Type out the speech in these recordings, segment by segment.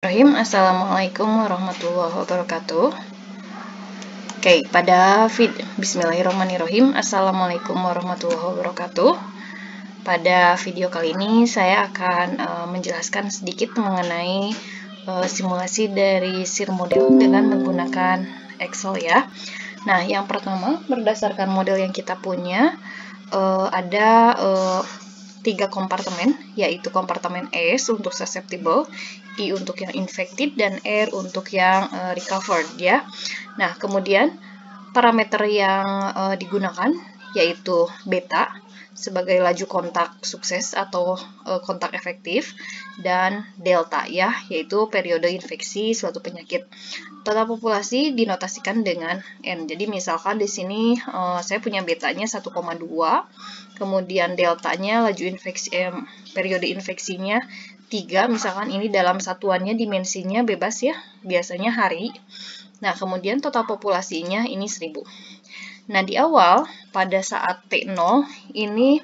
Assalamualaikum warahmatullahi wabarakatuh. Bismillahirrahmanirrahim. Assalamualaikum warahmatullahi wabarakatuh. Pada video kali ini saya akan menjelaskan sedikit mengenai simulasi dari SIR model dengan menggunakan Excel ya. Nah, yang pertama berdasarkan model yang kita punya ada 3 kompartemen, yaitu kompartemen S untuk susceptible, I untuk yang infected, dan R untuk yang recovered ya. Nah, kemudian parameter yang digunakan yaitu beta sebagai laju kontak sukses atau kontak efektif, dan delta ya, yaitu periode infeksi suatu penyakit. Total populasi dinotasikan dengan N. Jadi misalkan di sini saya punya betanya 1,2, kemudian deltanya laju infeksi periode infeksinya 3, misalkan ini dalam satuannya dimensinya bebas ya, biasanya hari. Nah, kemudian total populasinya ini 1000. Nah, di awal pada saat T0 ini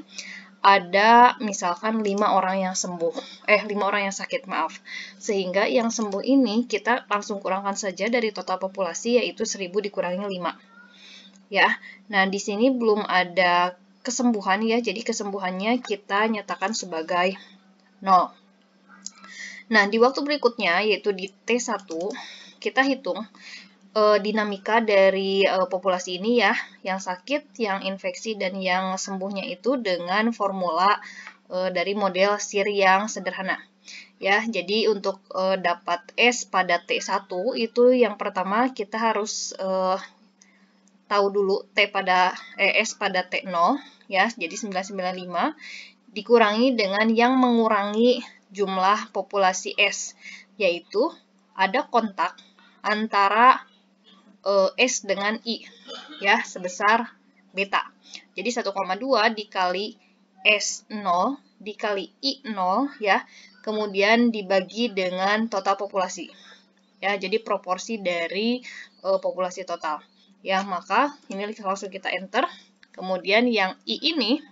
ada misalkan 5 orang yang sembuh, 5 orang yang sakit, maaf. Sehingga yang sembuh ini kita langsung kurangkan saja dari total populasi, yaitu 1000 dikurangi 5. Ya. Nah, di sini belum ada kesembuhan ya, jadi kesembuhannya kita nyatakan sebagai 0. Nah, di waktu berikutnya yaitu di T1 kita hitung dinamika dari populasi ini ya, yang sakit, yang infeksi, dan yang sembuhnya itu dengan formula dari model SIR yang sederhana. Ya, jadi untuk dapat S pada T1 itu yang pertama kita harus tahu dulu S pada T0 ya, jadi 995 dikurangi dengan yang mengurangi jumlah populasi S, yaitu ada kontak antara S dengan I ya, sebesar beta. Jadi 1,2 dikali S0 dikali I0 ya, kemudian dibagi dengan total populasi. Ya, jadi proporsi dari populasi total. Ya, maka ini langsung kita enter. Kemudian yang I ini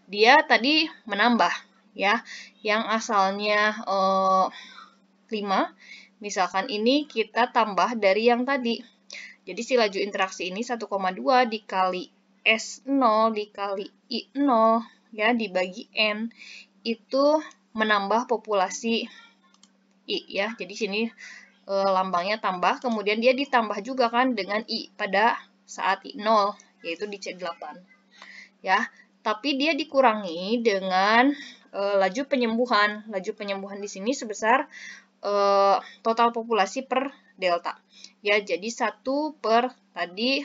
dia tadi menambah ya, yang asalnya 5, misalkan ini kita tambah dari yang tadi. Jadi si laju interaksi ini 1,2 dikali S0 dikali I0 ya dibagi N itu menambah populasi I ya. Jadi sini lambangnya tambah, kemudian dia ditambah juga kan dengan I pada saat I0 yaitu di C8. Ya, tapi dia dikurangi dengan laju penyembuhan. Laju penyembuhan di sini sebesar total populasi per delta. Ya, jadi 1 per tadi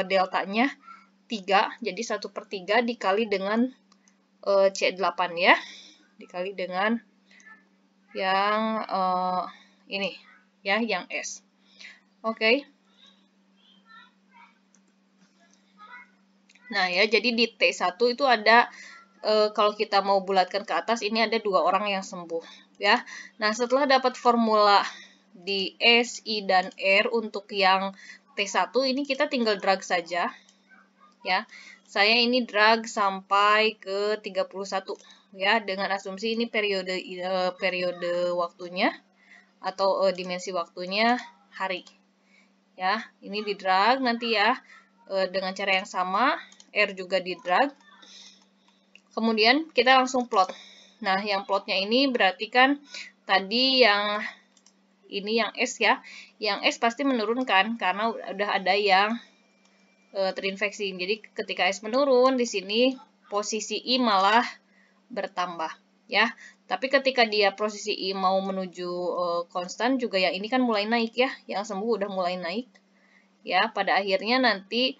deltanya 3, jadi 1/3 dikali dengan C8 ya, dikali dengan yang ini ya, yang S. Oke. Nah ya, jadi di T1 itu ada kalau kita mau bulatkan ke atas ini ada 2 orang yang sembuh ya. Nah, setelah dapat formula di S, I, dan R untuk yang T1 ini kita tinggal drag saja ya. Saya ini drag sampai ke 31 ya, dengan asumsi ini periode waktunya atau dimensi waktunya hari ya. Ini di drag nanti ya dengan cara yang sama, R juga di drag. Kemudian kita langsung plot. Nah, yang plotnya ini berarti kan tadi yang ini yang S ya. Yang S pasti menurunkan karena udah ada yang terinfeksi. Jadi ketika S menurun, di sini posisi I malah bertambah ya. Tapi ketika dia posisi I mau menuju konstan juga yang ini kan mulai naik ya. Yang sembuh udah mulai naik. Ya, pada akhirnya nanti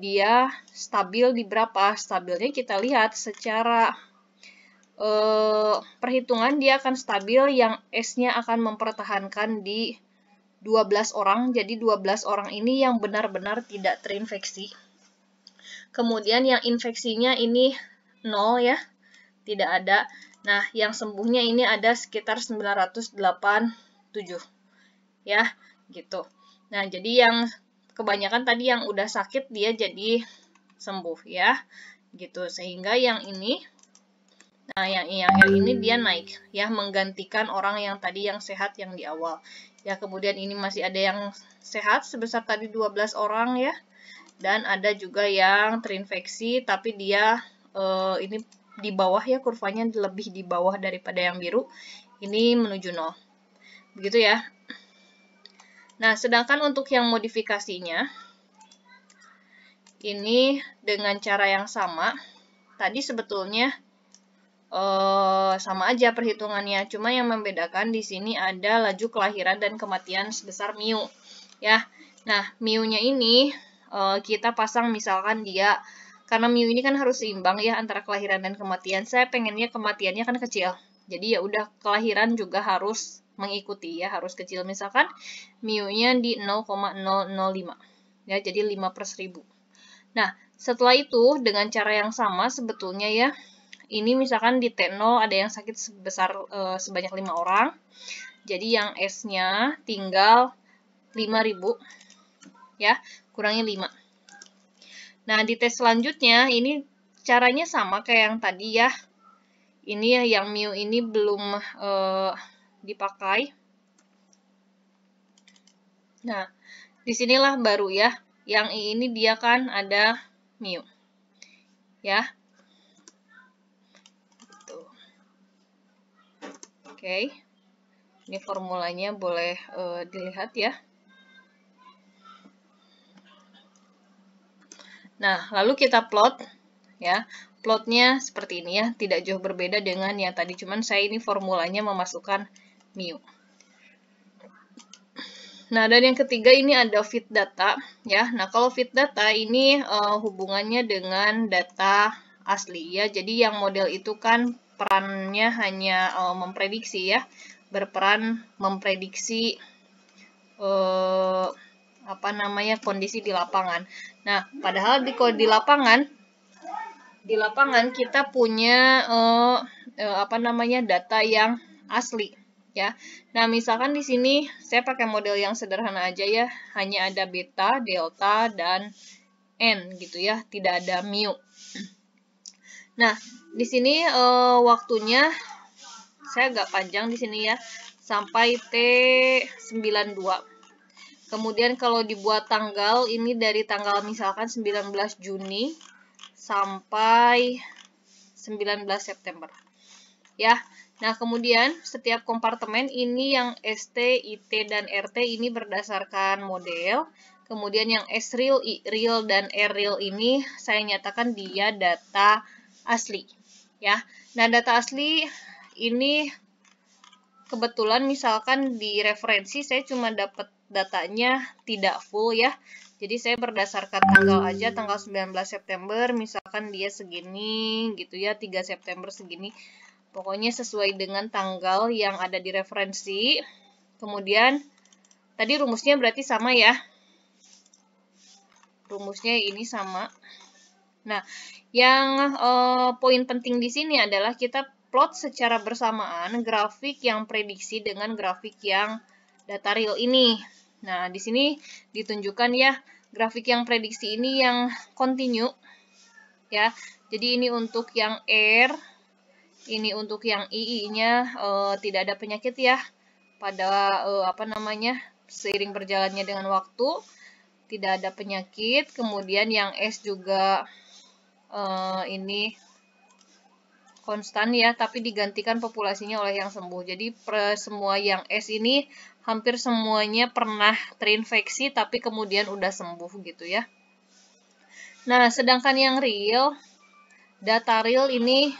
dia stabil di berapa? Stabilnya kita lihat secara perhitungan dia akan stabil, yang S-nya akan mempertahankan di 12 orang. Jadi 12 orang ini yang benar-benar tidak terinfeksi. Kemudian yang infeksinya ini 0 ya, tidak ada. Nah, yang sembuhnya ini ada sekitar 987 ya, gitu. Nah, jadi yang kebanyakan tadi yang udah sakit dia jadi sembuh ya, gitu. Sehingga yang ini Nah, yang L ini dia naik ya, menggantikan orang yang tadi yang sehat yang di awal. Ya, kemudian ini masih ada yang sehat sebesar tadi 12 orang ya. Dan ada juga yang terinfeksi tapi dia ini di bawah ya, kurvanya lebih di bawah daripada yang biru. Ini menuju 0. Begitu ya. Nah, sedangkan untuk yang modifikasinya ini dengan cara yang sama. Tadi sebetulnya sama aja perhitungannya, cuma yang membedakan di sini ada laju kelahiran dan kematian sebesar mu ya. Nah, mu-nya ini kita pasang misalkan dia, karena mu ini kan harus seimbang ya antara kelahiran dan kematian. Saya pengennya kematiannya kan kecil, jadi ya udah kelahiran juga harus mengikuti ya, harus kecil. Misalkan mu-nya di 0,005 ya, jadi 5/1000. Nah, setelah itu dengan cara yang sama sebetulnya ya, ini misalkan di T0 ada yang sakit sebanyak 5 orang. Jadi yang S-nya tinggal 5.000 ya, kurangi 5. Nah, di tes selanjutnya ini caranya sama kayak yang tadi ya. Ini ya yang mu ini belum dipakai. Nah, disinilah baru ya. Yang ini dia kan ada mu. Ya. Oke, ini formulanya boleh dilihat ya. Nah, lalu kita plot ya. Plotnya seperti ini ya, tidak jauh berbeda dengan yang tadi, cuman saya ini formulanya memasukkan mu. Nah, dan yang ketiga ini ada fit data ya. Nah, kalau fit data ini hubungannya dengan data asli ya. Jadi yang model itu kan perannya hanya memprediksi ya, berperan memprediksi kondisi di lapangan. Nah, padahal di lapangan kita punya data yang asli ya. Nah, misalkan di sini saya pakai model yang sederhana aja ya, hanya ada beta, delta, dan n gitu ya, tidak ada mu. Nah, di sini waktunya saya agak panjang di sini ya, sampai T92. Kemudian kalau dibuat tanggal, ini dari tanggal misalkan 19 Juni sampai 19 September. Ya. Nah, kemudian setiap kompartemen ini yang ST, IT, dan RT ini berdasarkan model. Kemudian yang S-real, I-real, dan R-real ini saya nyatakan dia data asli. Ya. Nah, data asli ini kebetulan misalkan di referensi saya cuma dapat datanya tidak full ya. Jadi saya berdasarkan tanggal aja, tanggal 19 September misalkan dia segini gitu ya, 3 September segini. Pokoknya sesuai dengan tanggal yang ada di referensi. Kemudian tadi rumusnya berarti sama ya. Rumusnya ini sama. Nah, yang poin penting di sini adalah kita plot secara bersamaan grafik yang prediksi dengan grafik yang data real ini. Nah, di sini ditunjukkan ya, grafik yang prediksi ini yang continue ya. Jadi ini untuk yang R, ini untuk yang II-nya tidak ada penyakit ya. Pada seiring berjalannya dengan waktu tidak ada penyakit. Kemudian yang S juga ini konstan ya, tapi digantikan populasinya oleh yang sembuh. Jadi semua yang S ini hampir semuanya pernah terinfeksi tapi kemudian udah sembuh gitu ya. Nah, sedangkan yang real, data real ini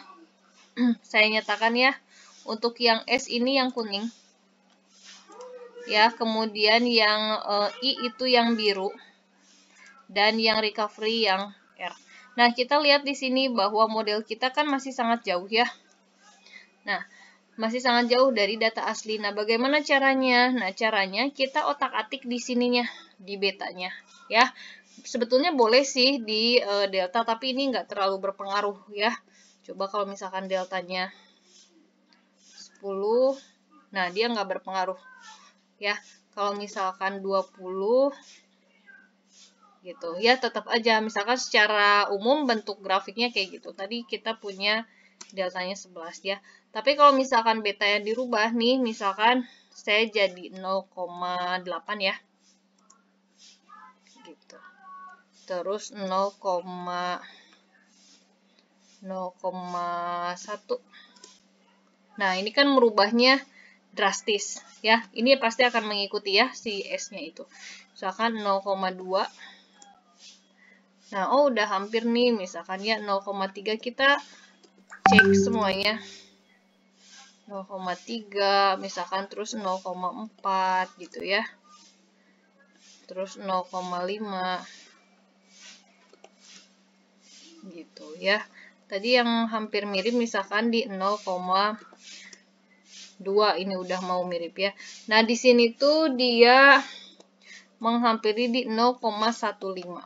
saya nyatakan ya, untuk yang S ini yang kuning. Ya, kemudian yang I itu yang biru. Dan yang recovery yang R. Nah, kita lihat di sini bahwa model kita kan masih sangat jauh ya. Nah, masih sangat jauh dari data asli. Nah, bagaimana caranya? Nah, caranya kita otak-atik di sininya, di betanya. Ya, sebetulnya boleh sih di delta, tapi ini nggak terlalu berpengaruh ya. Coba kalau misalkan deltanya 10, nah dia nggak berpengaruh. Ya, kalau misalkan 20, gitu ya, tetap aja misalkan secara umum bentuk grafiknya kayak gitu. Tadi kita punya deltanya 11 ya. Tapi kalau misalkan beta yang dirubah nih, misalkan saya jadi 0,8 ya. Gitu. Terus 0,1. Nah, ini kan merubahnya drastis ya. Ini pasti akan mengikuti ya si S-nya itu. Misalkan 0,2. Nah, udah hampir nih, misalkan ya 0,3 kita cek semuanya. 0,3 misalkan, terus 0,4 gitu ya. Terus 0,5 gitu ya. Tadi yang hampir mirip misalkan di 0,2 ini udah mau mirip ya. Nah, di sini tuh dia menghampiri di 0,15.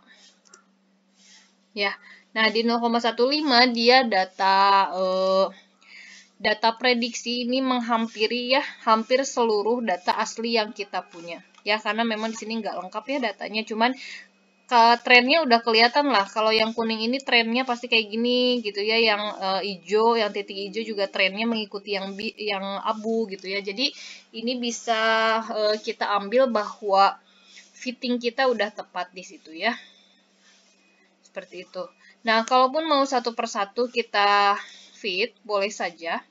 Ya. Nah, di 0,15 dia data prediksi ini menghampiri ya hampir seluruh data asli yang kita punya. Ya, karena memang di sini nggak lengkap ya datanya, cuman trennya udah kelihatan lah. Kalau yang kuning ini trennya pasti kayak gini gitu ya, yang hijau, yang titik hijau juga trennya mengikuti yang abu gitu ya. Jadi ini bisa kita ambil bahwa fitting kita udah tepat di situ ya. Seperti itu. Nah, kalaupun mau satu persatu kita fit, boleh saja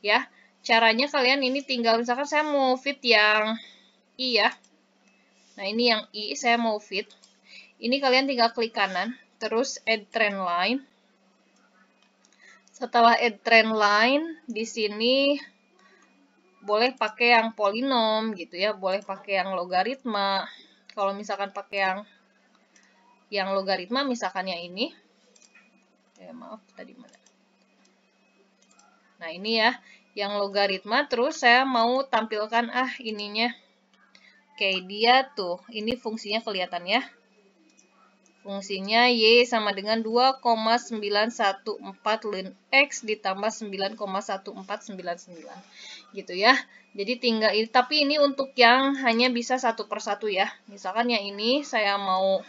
ya. Caranya kalian ini tinggal, misalkan saya mau fit yang I ya. Nah, ini yang I saya mau fit. Ini kalian tinggal klik kanan, terus add trend line. Setelah add trend line, di sini boleh pakai yang polinom gitu ya, boleh pakai yang logaritma. Kalau misalkan pakai yang logaritma, misalkan yang ini. Maaf, tadi mana? Nah, ini ya, yang logaritma, terus saya mau tampilkan ininya. Oke, dia tuh, ini fungsinya kelihatan ya. Fungsinya Y sama dengan 2,914 ln X ditambah 9,1499 gitu ya. Jadi tinggal ini, tapi ini untuk yang hanya bisa satu persatu ya. Misalkan yang ini saya mau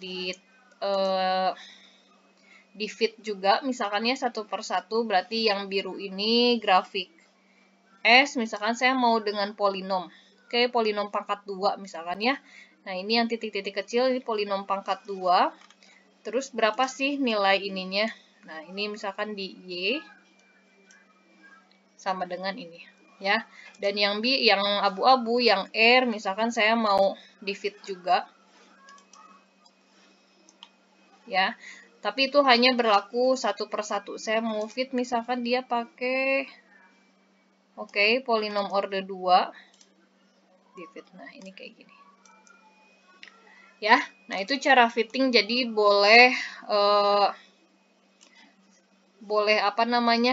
di fit juga, misalkannya satu persatu, berarti yang biru ini grafik S, misalkan saya mau dengan polinom. Oke, polinom pangkat 2 misalkan ya. Nah, ini yang titik-titik kecil, ini polinom pangkat 2. Terus berapa sih nilai ininya? Nah, ini misalkan di Y sama dengan ini ya. Dan yang B, yang abu-abu, yang R, misalkan saya mau di fit juga. Ya. Tapi itu hanya berlaku satu persatu. Saya mau fit misalkan dia pakai polinom order 2 di fit. Nah, ini kayak gini. Ya, nah itu cara fitting, jadi boleh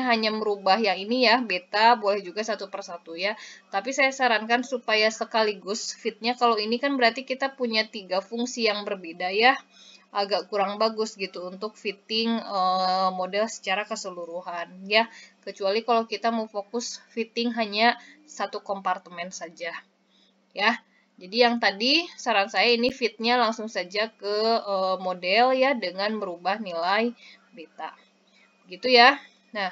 hanya merubah yang ini ya, beta, boleh juga satu persatu ya. Tapi saya sarankan supaya sekaligus fitnya, kalau ini kan berarti kita punya 3 fungsi yang berbeda ya. Agak kurang bagus gitu untuk fitting model secara keseluruhan ya. Kecuali kalau kita mau fokus fitting hanya satu kompartemen saja ya. Jadi yang tadi saran saya ini fitnya langsung saja ke model ya dengan merubah nilai beta. Gitu ya. Nah,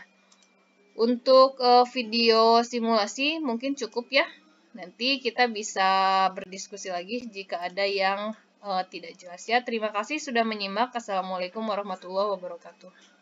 untuk video simulasi mungkin cukup ya. Nanti kita bisa berdiskusi lagi jika ada yang tidak jelas ya. Terima kasih sudah menyimak. Assalamualaikum warahmatullahi wabarakatuh.